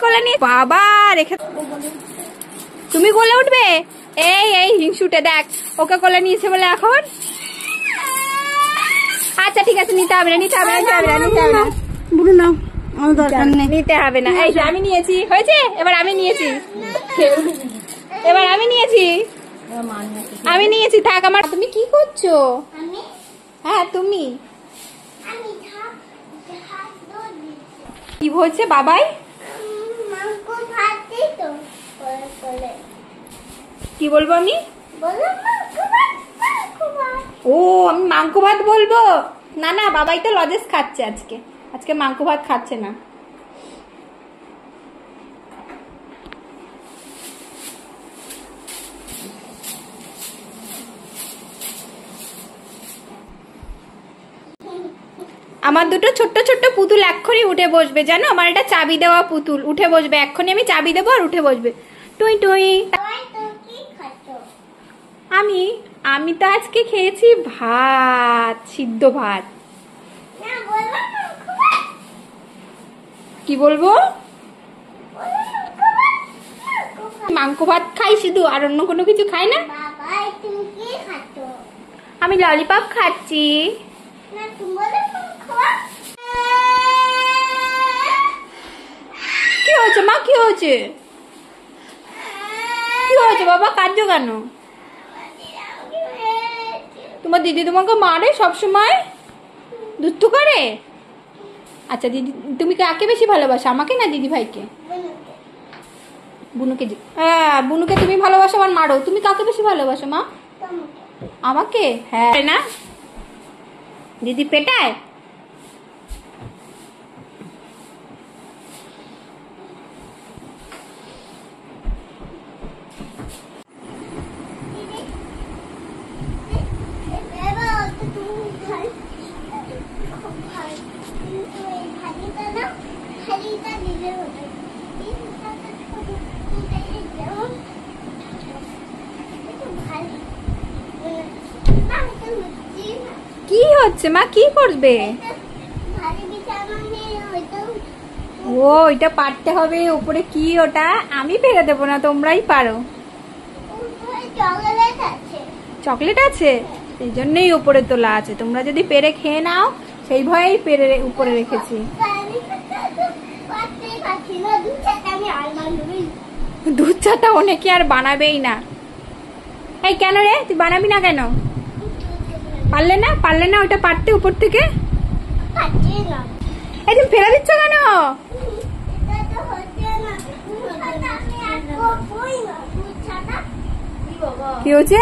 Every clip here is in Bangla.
কোলে নিয়ে বাবা রেখে তুমি কোলে উঠবে। এই এই হিংসুটে দেখ ওকে কোলে নিয়েছে বলে এখন। আচ্ছা ঠিক আছে নিতে হবে না নিতে হবে না নিতে হবে না নিতে হবে না বুড়ো নাও আমার দরকার নেই নিতে হবে না। এই যে আমি নিয়েছি হয়েছে এবার আমি নিয়েছি এবার আমি নিয়েছি আমি নিয়েছি থাক আমার। তুমি কি করছো? হ্যাঁ তুমি কি বলছে বাবাই? কি বলবো আমি? ও আমি মাংস ভাত বলবো? না না বাবাই তো লজেস খাচ্ছে আজকে আজকে মাংস ভাত খাচ্ছে না। আমার দুটো ছোট্ট ছোট্ট পুতুল এক্ষুনি উঠে বসবে জানো। আমার এটা চাবি দেওয়া পুতুল উঠে বসবে এক্ষুনি। আমি চাবি দেবো আর উঠে বসবে টুই টুই। আমি আমি তো আজকে খেয়েছি ভাত সিদ্ধ ভাত। কি বলবো? মাংস ভাত খাই শুধু আর অন্য কোনো কিছু খাই না। আমি ললিপপ খাচ্ছি। কি হয়েছে মা কি হয়েছে কি হয়েছে বাবা কাঁদছো কেন? তোমার দিদি তোমাকে মারে সবসময় দুষ্টু করে? আচ্ছা দিদি তুমি কাকে বেশি ভালোবাসো আমাকে না দিদি ভাইকে? বুনুকে। হ্যাঁ বুনুকে তুমি ভালোবাসো আমার মারো। তুমি কাকে বেশি ভালোবাসো মা? আমাকে। হ্যাঁ না দিদি পেটায়? কি হচ্ছে মা কি করবে? ও এটা পারতে হবে উপরে কি ওটা আমি ফেলে দেবো না তোমরাই পারো। চকলেট আছে সেই জন্যই উপরে তোলা আছে। তোমরা যদি পেরে খেয়ে নাও সেই ভয়েই পেরে উপরে রেখেছি। দুধ চাটা অনেকে আর বানাবেই না। এই কেন রে তুই বানাবি না কেন? পারলে না ওটা পারতে উপর থেকে। এই তুমি ফেলে দিচ্ছ কেন? কি হচ্ছে?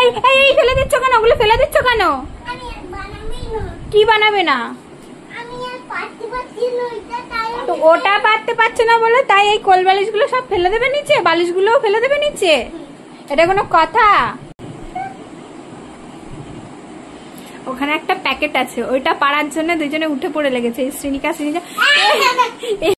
এই ফেলে দিচ্ছ কেন? ওগুলো ফেলে দিচ্ছ কেন? কি বানাবে না? তো ওটা পারতে পারছে না বলে তাই এই কোল বালিশ গুলো সব ফেলে দেবে নিচে বালিশ গুলো ফেলে দেবে নিচে? এটা কোনো কথা? ওখানে একটা প্যাকেট আছে ওইটা পাড়ার জন্য দুজনে উঠে পড়ে লেগেছে শ্রীনিকা